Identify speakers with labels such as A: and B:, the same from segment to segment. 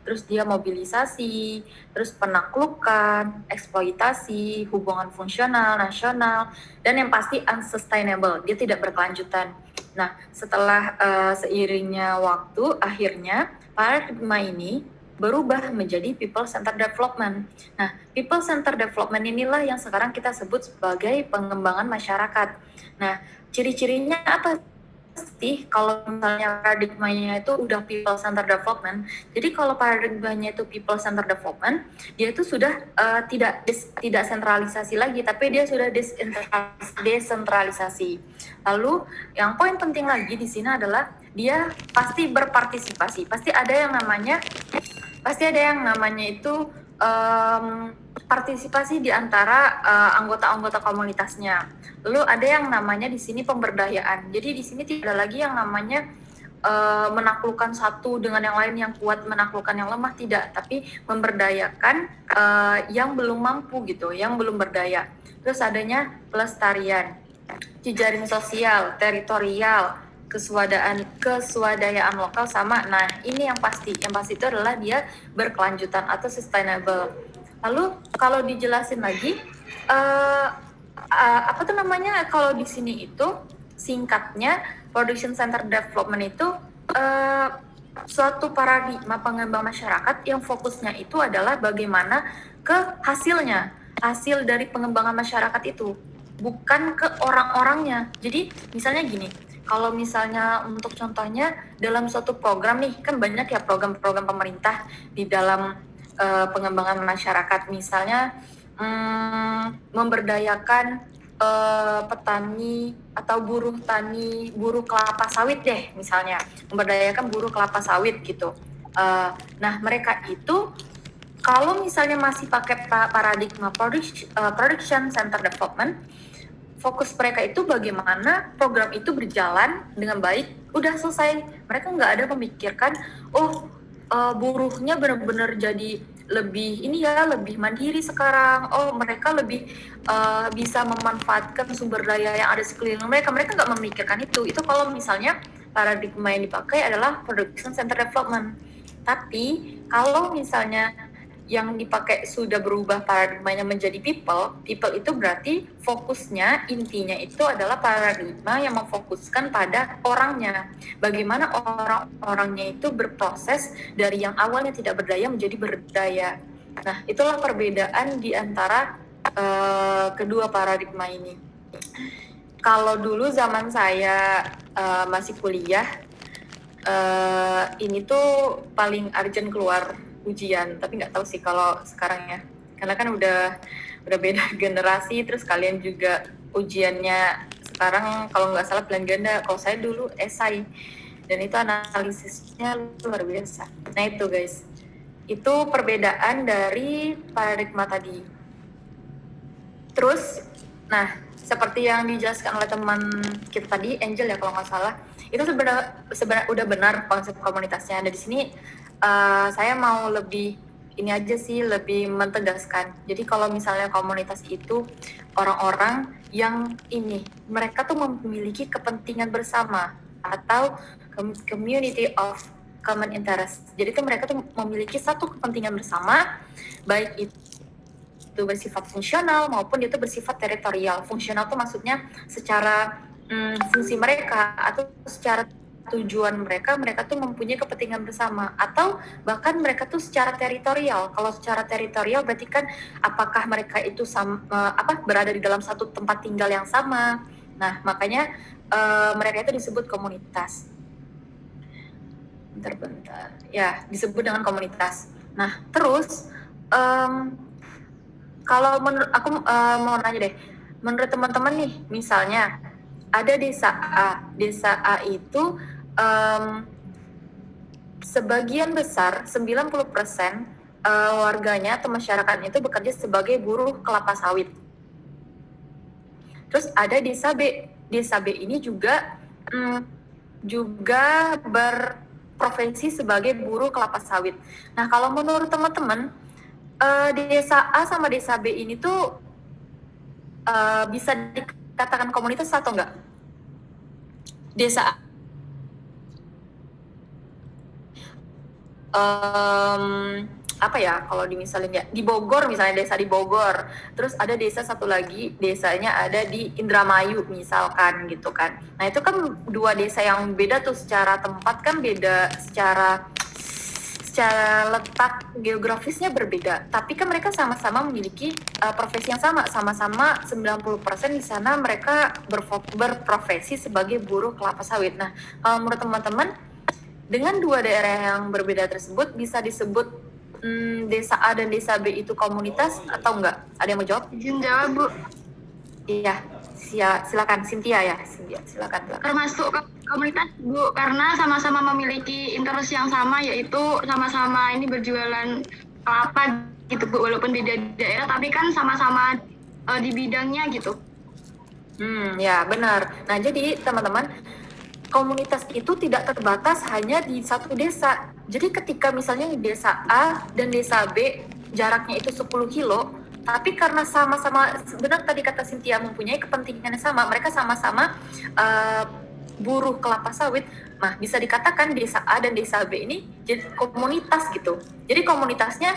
A: terus dia mobilisasi, terus penaklukan, eksploitasi, hubungan fungsional, nasional, dan yang pasti unsustainable, dia tidak berkelanjutan. Nah, setelah seiringnya waktu, akhirnya paradigma ini berubah menjadi people-centered development. Nah, people-centered development inilah yang sekarang kita sebut sebagai pengembangan masyarakat. Nah, ciri-cirinya apa sih kalau misalnya paradigmanya itu udah people center development? Jadi kalau paradigmanya itu people center development, dia itu sudah tidak sentralisasi lagi, tapi dia sudah desentralisasi. Lalu yang poin penting lagi di sini adalah dia pasti berpartisipasi, pasti ada yang namanya itu partisipasi di antara anggota-anggota komunitasnya. Lalu ada yang namanya di sini pemberdayaan. Jadi di sini tidak ada lagi yang namanya menaklukkan satu dengan yang lain, yang kuat menaklukkan yang lemah, tidak, tapi memberdayakan yang belum mampu gitu, yang belum berdaya. Terus adanya pelestarian, jejaring sosial, teritorial, keswadayaan lokal sama. Nah, ini yang pasti itu adalah dia berkelanjutan atau sustainable. Lalu kalau dijelasin lagi apa tuh namanya, kalau di sini itu singkatnya production center development itu suatu paradigma pengembang masyarakat yang fokusnya itu adalah bagaimana ke hasil dari pengembangan masyarakat itu, bukan ke orang-orangnya. Jadi misalnya gini, kalau misalnya untuk contohnya dalam suatu program nih, kan banyak ya program-program pemerintah di dalam pengembangan masyarakat, misalnya memberdayakan petani atau buruh tani, buruh kelapa sawit deh misalnya, memberdayakan buruh kelapa sawit gitu. Nah, mereka itu kalau misalnya masih pakai paradigma production center development, fokus mereka itu bagaimana program itu berjalan dengan baik, udah selesai. Mereka nggak ada memikirkan, buruhnya benar-benar jadi lebih lebih mandiri sekarang. Oh, mereka lebih bisa memanfaatkan sumber daya yang ada sekeliling mereka. Mereka nggak memikirkan itu. Itu kalau misalnya paradigma yang dipakai adalah production center development. Tapi kalau misalnya yang dipakai sudah berubah paradigmanya menjadi people itu berarti fokusnya, intinya itu adalah paradigma yang memfokuskan pada orangnya. Bagaimana orang-orangnya itu berproses dari yang awalnya tidak berdaya menjadi berdaya. Nah, itulah perbedaan di antara kedua paradigma ini. Kalau dulu zaman saya masih kuliah, ini tuh paling urgent keluar ujian, tapi nggak tahu sih kalau sekarang ya, karena kan udah beda generasi. Terus kalian juga ujiannya sekarang kalau nggak salah pilihan ganda, kalau saya dulu esai, dan itu analisisnya luar biasa. Nah itu guys, itu perbedaan dari paradigma tadi. Terus, nah seperti yang dijelaskan oleh teman kita tadi, Angel ya kalau nggak salah, itu sebenarnya udah benar konsep komunitasnya. Dan di sini saya mau lebih ini aja sih, lebih mentegaskan. Jadi kalau misalnya komunitas itu orang-orang yang mereka tuh memiliki kepentingan bersama atau community of common interest. Jadi tuh mereka tuh memiliki satu kepentingan bersama, baik itu bersifat fungsional maupun itu bersifat teritorial. Fungsional tuh maksudnya secara fungsi mereka atau secara tujuan mereka tuh mempunyai kepentingan bersama, atau bahkan mereka tuh secara teritorial. Kalau secara teritorial berarti kan apakah mereka itu berada di dalam satu tempat tinggal yang sama. Nah, makanya mereka itu disebut komunitas. Bentar. Ya, disebut dengan komunitas. Nah, terus kalau menurut aku mau nanya deh, menurut teman-teman nih, misalnya ada desa A itu sebagian besar 90% warganya atau masyarakatnya itu bekerja sebagai buruh kelapa sawit. Terus ada desa B ini juga berprofesi sebagai buruh kelapa sawit. Nah, kalau menurut teman-teman, desa A sama desa B ini tuh bisa dikatakan komunitas atau enggak? Desa A. apa ya, kalau misalnya ya, di Bogor misalnya, desa di Bogor, terus ada desa satu lagi desanya ada di Indramayu misalkan gitu kan. Nah itu kan dua desa yang beda tuh, secara tempat kan beda, secara letak geografisnya berbeda, tapi kan mereka sama-sama memiliki profesi yang sama-sama 90% di sana mereka berprofesi sebagai buruh kelapa sawit. Nah, kalau menurut teman-teman, dengan dua daerah yang berbeda tersebut bisa disebut desa A dan desa B itu komunitas atau enggak? Ada yang mau jawab?
B: Izin jawab, Bu.
A: Iya, silakan Cynthia ya. Silakan.
B: Termasuk komunitas, Bu, karena sama-sama memiliki interest yang sama, yaitu sama-sama ini berjualan kelapa gitu, Bu, walaupun beda daerah tapi kan sama-sama di bidangnya gitu.
A: Ya benar. Nah jadi teman-teman, komunitas itu tidak terbatas hanya di satu desa. Jadi ketika misalnya di desa A dan desa B jaraknya itu 10 kilo, tapi karena sama-sama, benar tadi kata Cynthia, mempunyai kepentingan yang sama, mereka sama-sama buruh kelapa sawit, nah bisa dikatakan desa A dan desa B ini jadi komunitas gitu. Jadi komunitasnya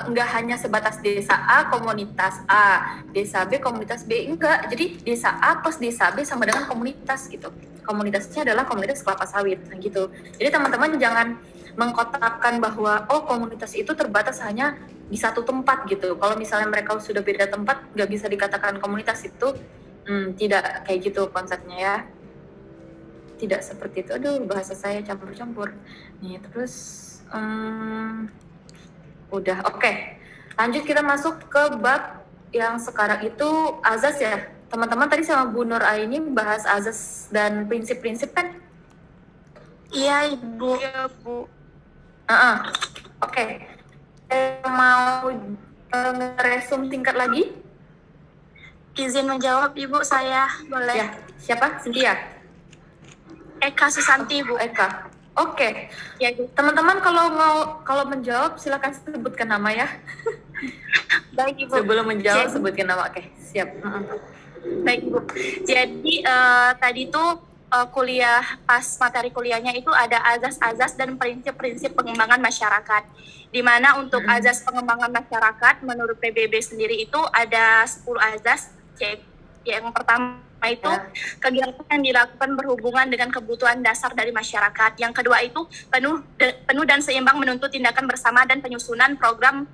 A: nggak hanya sebatas desa A komunitas A, desa B komunitas B, enggak. Jadi desa A plus desa B sama dengan komunitas gitu. Komunitasnya adalah komunitas kelapa sawit gitu. Jadi teman-teman jangan mengkotakkan bahwa komunitas itu terbatas hanya di satu tempat gitu. Kalau misalnya mereka sudah beda tempat, nggak bisa dikatakan komunitas itu. Tidak kayak gitu konsepnya ya. Tidak seperti itu. Aduh, bahasa saya campur-campur. Nih, terus udah. Oke. Lanjut kita masuk ke bab yang sekarang itu azas ya. Teman-teman tadi sama Bu Nur Aini bahas azas dan prinsip-prinsip kan?
B: Iya, Ibu. Iya, Bu.
A: Oke. Mau ngeresum tingkat lagi?
B: Izin menjawab, Ibu, saya boleh.
A: Ya, siapa? Cynthia?
B: Eka Susanti, Bu.
A: Eka. Oke.
B: Ya,
A: teman-teman kalau menjawab silakan sebutkan nama ya.
B: Baik, Ibu.
A: Sebelum menjawab sebutkan nama. Oke, siap.
B: Baik, Bu. Jadi tadi tuh kuliah, pas materi kuliahnya itu ada azas-azas dan prinsip-prinsip pengembangan masyarakat. Di mana untuk azas pengembangan masyarakat menurut PBB sendiri itu ada 10 azas. Yang pertama itu kegiatan yang dilakukan berhubungan dengan kebutuhan dasar dari masyarakat. Yang kedua itu penuh dan seimbang menuntut tindakan bersama dan penyusunan program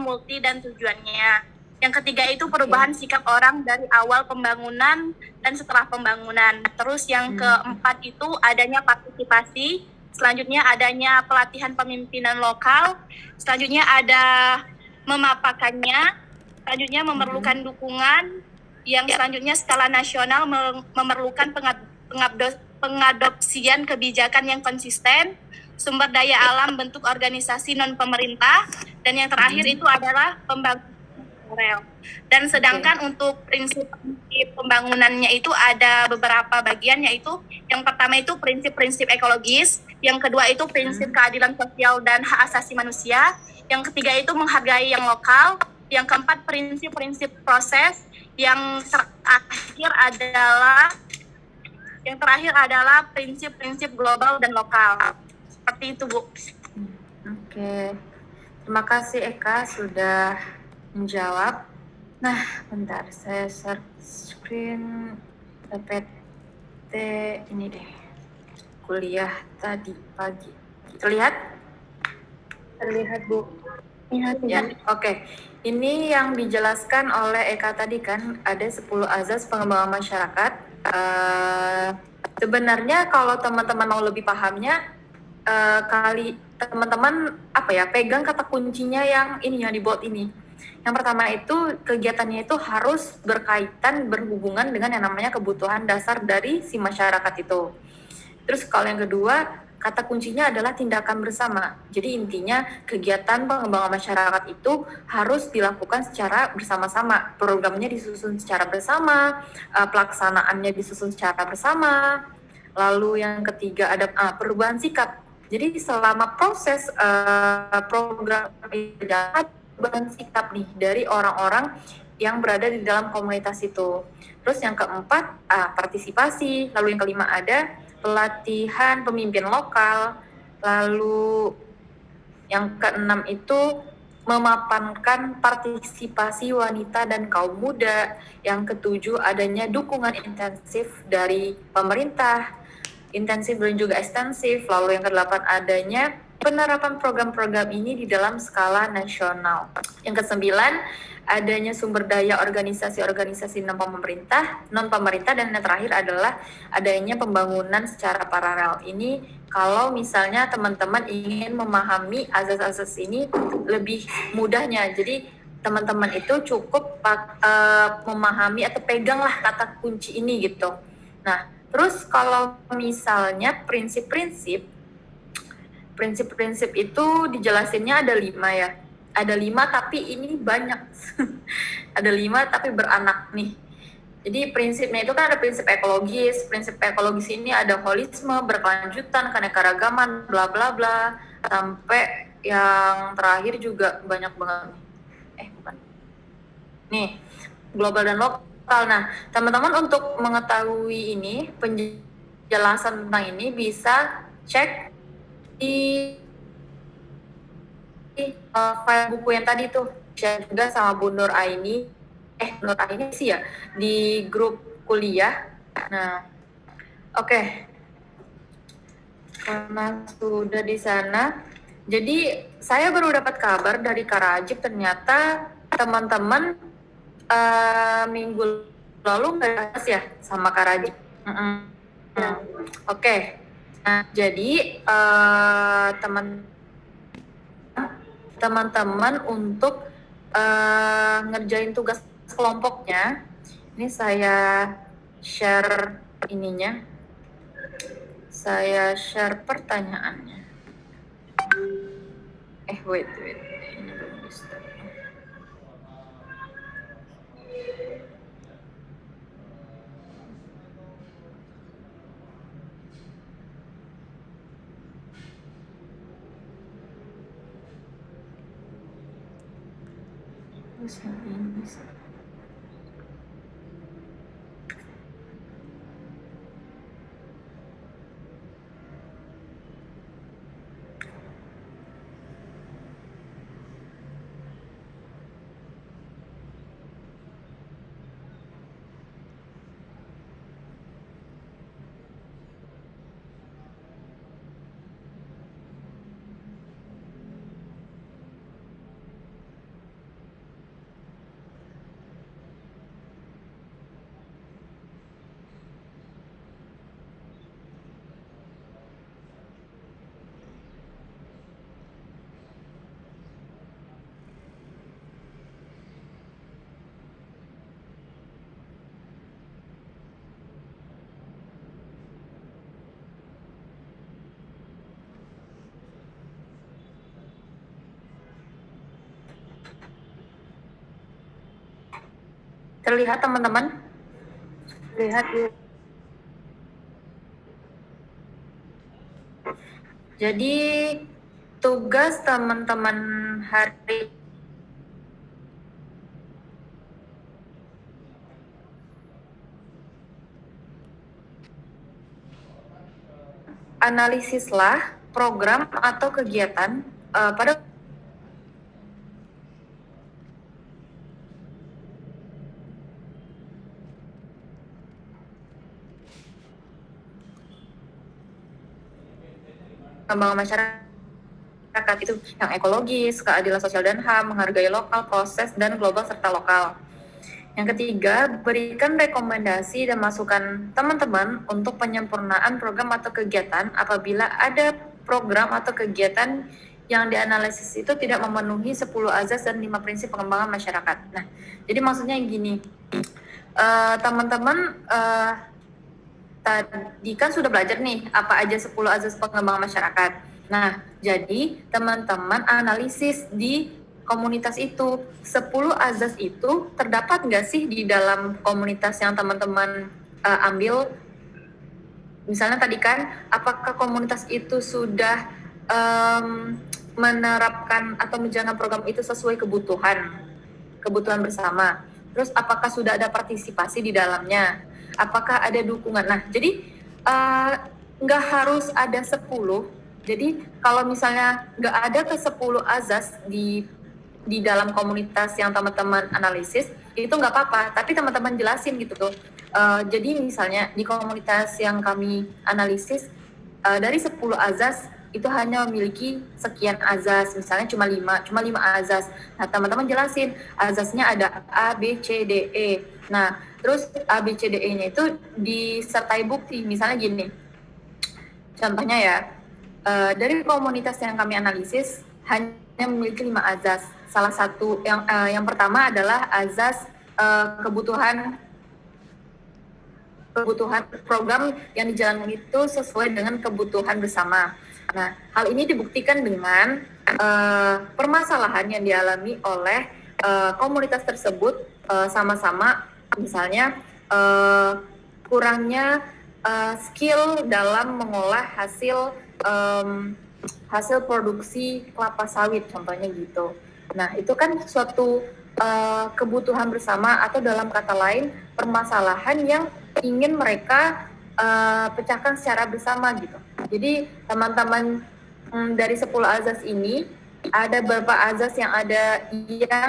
B: multi dan tujuannya. Yang ketiga itu perubahan sikap orang dari awal pembangunan dan setelah pembangunan. Terus yang keempat itu adanya partisipasi. Selanjutnya adanya pelatihan pemimpinan lokal. Selanjutnya ada memapakannya. Selanjutnya memerlukan dukungan. Yang selanjutnya skala nasional memerlukan pengadopsian kebijakan yang konsisten. Sumber daya alam bentuk organisasi non-pemerintah. Dan yang terakhir itu adalah pembangunan. Dan sedangkan untuk prinsip pembangunannya itu ada beberapa bagian, yaitu yang pertama itu prinsip-prinsip ekologis, yang kedua itu prinsip keadilan sosial dan hak asasi manusia, yang ketiga itu menghargai yang lokal, yang keempat prinsip-prinsip proses, yang terakhir adalah prinsip-prinsip global dan lokal. Seperti itu, Bu.
A: Oke. Terima kasih Eka sudah menjawab. Nah, bentar, saya share screen PPT ini deh. Kuliah tadi pagi. Terlihat?
B: Terlihat, Bu.
A: Ya, oke. Ini yang dijelaskan oleh Eka tadi kan, ada 10 azas pengembangan masyarakat. Sebenarnya kalau teman-teman mau lebih pahamnya, teman-teman pegang kata kuncinya yang di board ini. Yang pertama itu kegiatannya itu harus berhubungan dengan yang namanya kebutuhan dasar dari si masyarakat itu. Terus kalau yang kedua, kata kuncinya adalah tindakan bersama. Jadi intinya kegiatan pengembangan masyarakat itu harus dilakukan secara bersama-sama. Programnya disusun secara bersama, pelaksanaannya disusun secara bersama. Lalu yang ketiga ada perubahan sikap. Jadi selama proses program perubahan sikap nih dari orang-orang yang berada di dalam komunitas itu. Terus yang keempat partisipasi. Lalu yang kelima ada pelatihan pemimpin lokal. Lalu Yang keenam itu memapankan partisipasi wanita dan kaum muda. Yang ketujuh, adanya dukungan intensif dari pemerintah, intensif dan juga ekstensif. Lalu yang kedelapan, adanya penerapan program-program ini di dalam skala nasional. Yang kesembilan, adanya sumber daya organisasi-organisasi non-pemerintah, dan yang terakhir adalah adanya pembangunan secara paralel. Ini kalau misalnya teman-teman ingin memahami azas-azas ini lebih mudahnya. Jadi teman-teman itu cukup memahami atau peganglah kata kunci ini gitu. Nah, terus kalau misalnya prinsip-prinsip itu dijelasinnya ada 5 ya. Ada 5 tapi ini banyak. Ada 5 tapi beranak nih. Jadi prinsipnya itu kan ada prinsip ekologis. Prinsip ekologis ini ada holisme, berkelanjutan, keanekaragaman, bla bla bla. Sampai yang terakhir juga banyak banget. Bukan. Nih, global dan lokal. Nah, teman-teman untuk mengetahui ini, penjelasan tentang ini bisa cek di file buku yang tadi tuh, share juga sama Bu Nur Aini. Nur Aini sih ya, di grup kuliah. Nah, oke. Karena sudah di sana, jadi saya baru dapat kabar dari Kak Rajib, ternyata teman-teman minggu lalu nggak bahas ya sama Kak Rajib. Oke. Nah, jadi teman-teman untuk ngerjain tugas kelompoknya, ini saya share ininya, saya share pertanyaannya. Wait, ini belum bisa. Bisa. Terlihat teman-teman? Lihat. Jadi tugas teman-teman hari analisislah program atau kegiatan pada pengembangan masyarakat itu yang ekologis, keadilan sosial dan HAM, menghargai lokal, proses, dan global serta lokal. Yang ketiga, berikan rekomendasi dan masukan teman-teman untuk penyempurnaan program atau kegiatan apabila ada program atau kegiatan yang dianalisis itu tidak memenuhi 10 azas dan 5 prinsip pengembangan masyarakat. Nah, jadi maksudnya gini, teman-teman tadi kan sudah belajar nih apa aja 10 azas pengembangan masyarakat. Nah, jadi teman-teman analisis di komunitas itu, 10 azas itu terdapat nggak sih di dalam komunitas yang teman-teman ambil? Misalnya tadi kan, apakah komunitas itu sudah menerapkan atau menjalankan program itu sesuai kebutuhan bersama? Terus apakah sudah ada partisipasi di dalamnya? Apakah ada dukungan? Nah, jadi nggak harus ada 10, Jadi kalau misalnya nggak ada ke 10 azas di dalam komunitas yang teman-teman analisis, itu nggak apa-apa, tapi teman-teman jelasin gitu tuh. Jadi misalnya di komunitas yang kami analisis, dari 10 azas itu hanya memiliki sekian azas, misalnya cuma 5 azas. Nah, teman-teman jelasin azasnya ada A, B, C, D, E. Nah, terus A, B, C, D, E-nya itu disertai bukti. Misalnya gini, contohnya ya, dari komunitas yang kami analisis hanya memiliki 5 azas. Salah satu yang pertama adalah azas kebutuhan program yang dijalankan itu sesuai dengan kebutuhan bersama. Nah, hal ini dibuktikan dengan permasalahan yang dialami oleh komunitas tersebut sama-sama, misalnya kurangnya skill dalam mengolah hasil produksi kelapa sawit, contohnya gitu. Nah, itu kan suatu kebutuhan bersama, atau dalam kata lain permasalahan yang ingin mereka pecahkan secara bersama gitu. Jadi teman-teman dari 10 azas ini ada beberapa azas yang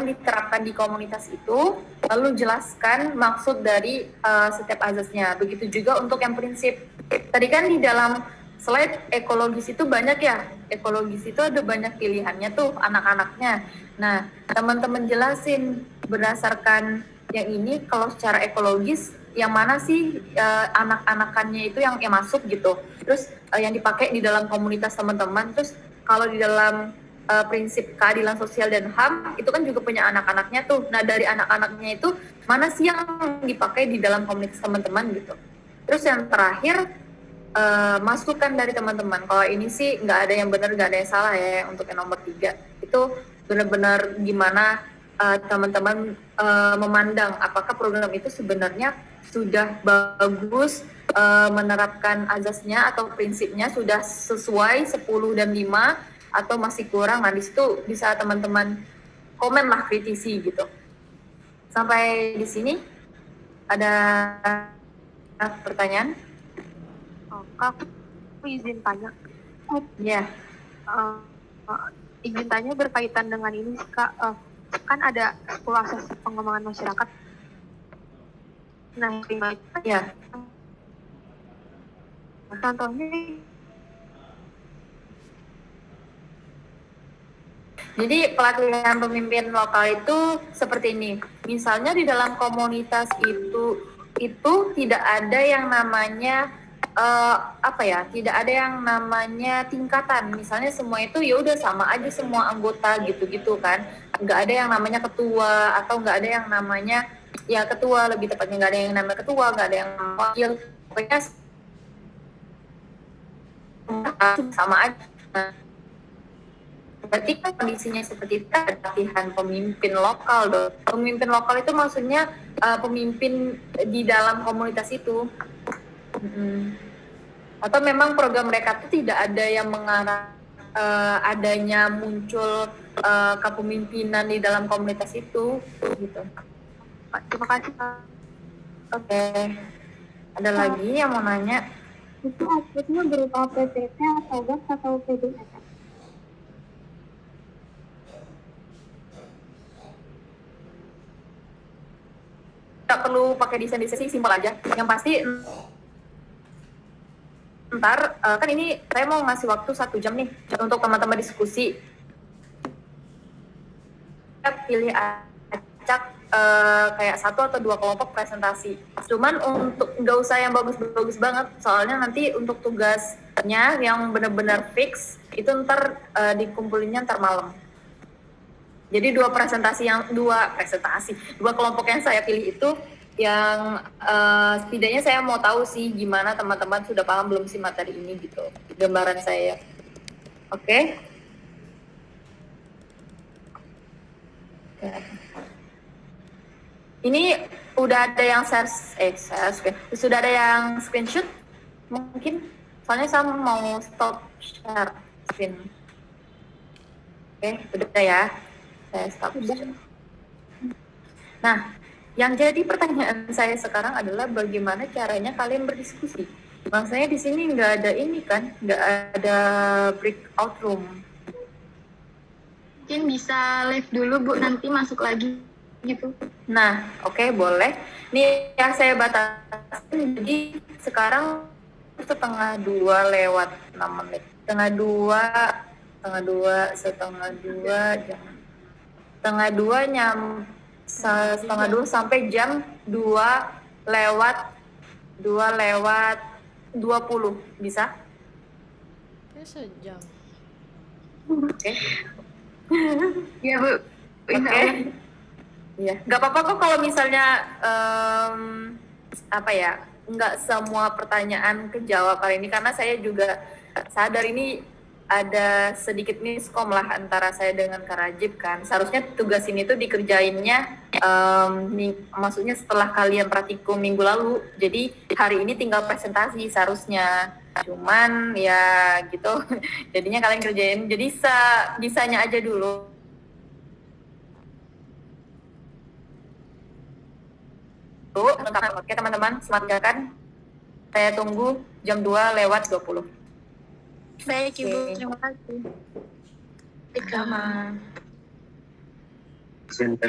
A: diterapkan di komunitas itu, lalu jelaskan maksud dari setiap azasnya. Begitu juga untuk yang prinsip. Tadi kan di dalam slide ekologis itu banyak ya, ekologis itu ada banyak pilihannya tuh anak-anaknya. Nah, teman-teman jelasin berdasarkan yang ini, kalau secara ekologis yang mana sih anak-anakannya itu yang masuk gitu. Terus yang dipakai di dalam komunitas teman-teman. Terus kalau di dalam prinsip keadilan sosial dan HAM itu kan juga punya anak-anaknya tuh. Nah, dari anak-anaknya itu mana sih yang dipakai di dalam komunitas teman-teman gitu. Terus yang terakhir, masukan dari teman-teman. Kalau ini sih nggak ada yang benar, nggak ada yang salah ya. Untuk yang nomor 3 itu benar-benar gimana teman-teman memandang apakah program itu sebenarnya sudah bagus, menerapkan azasnya atau prinsipnya sudah sesuai 10 dan 5, atau masih kurang. Nah, di situ bisa teman-teman komen lah, kritisi gitu. Sampai di sini ada pertanyaan?
C: Kak, aku izin tanya.
A: Ya.
C: Izin tanya berkaitan dengan ini, Kak. Kan ada 10 asas pengembangan masyarakat. Nah,
A: Ya.
C: Contohnya.
A: Jadi pelatihan pemimpin lokal itu seperti ini. Misalnya di dalam komunitas itu tidak ada yang namanya tidak ada yang namanya tingkatan. Misalnya semua itu ya udah sama aja semua anggota gitu-gitu kan. Nggak ada yang namanya ketua, atau nggak ada yang namanya ya ketua, lebih tepatnya nggak ada yang namanya ketua, nggak ada yang wakil. Pokoknya sama aja. Nah, berarti kan kondisinya seperti itu, ada latihan pemimpin lokal dong. Pemimpin lokal itu maksudnya pemimpin di dalam komunitas itu. Atau memang program mereka itu tidak ada yang mengarah adanya muncul kepemimpinan di dalam komunitas itu gitu.
C: Terima kasih, Kak.
A: Oke. Ada lagi yang mau nanya?
D: Itu outputnya berupa PPT atau GAF atau PDF?
A: Nggak perlu pakai desain sih, simpel aja. Yang pasti ntar kan ini saya mau ngasih waktu 1 jam nih untuk teman-teman diskusi. Kita pilih acak kayak 1 atau 2 kelompok presentasi. Cuman untuk nggak usah yang bagus-bagus banget, soalnya nanti untuk tugasnya yang benar-benar fix itu ntar dikumpulinnya ntar malam. Jadi 2 kelompok yang saya pilih itu yang setidaknya saya mau tahu sih gimana teman-teman sudah paham belum sih materi ini gitu, gambaran saya. Oke. Ini udah ada yang sudah ada yang screenshot mungkin, soalnya saya mau stop share screen. Oke, udah ya, saya stop share. Nah, yang jadi pertanyaan saya sekarang adalah bagaimana caranya kalian berdiskusi. Maksudnya di sini nggak ada ini kan, nggak ada breakout room.
D: Mungkin bisa live dulu Bu, nanti masuk lagi gitu.
A: Nah, oke, boleh. Nih yang saya batasin, jadi sekarang 1:30 lewat 6 menit. setengah dua, setengah dua sampai jam 2:20 bisa?
E: Kayak sejam.
A: Oke.
D: Iya Bu. Insya
A: Oke.
D: Allah.
A: Iya, nggak apa-apa kok kalau misalnya apa ya, nggak semua pertanyaan kejawab kali ini, karena saya juga sadar ini ada sedikit miskom lah antara saya dengan Kak Rajib kan. Seharusnya tugas ini tuh dikerjainnya maksudnya setelah kalian praktikum minggu lalu. Jadi hari ini tinggal presentasi seharusnya. Cuman ya gitu. Jadinya kalian kerjain. Jadi bisanya aja dulu. Oke teman-teman, semangat kerjakan. Saya tunggu jam 2:20.
B: Baik Ibu,
A: Oke.
B: terima kasih.
A: Sama.
F: Sebentar.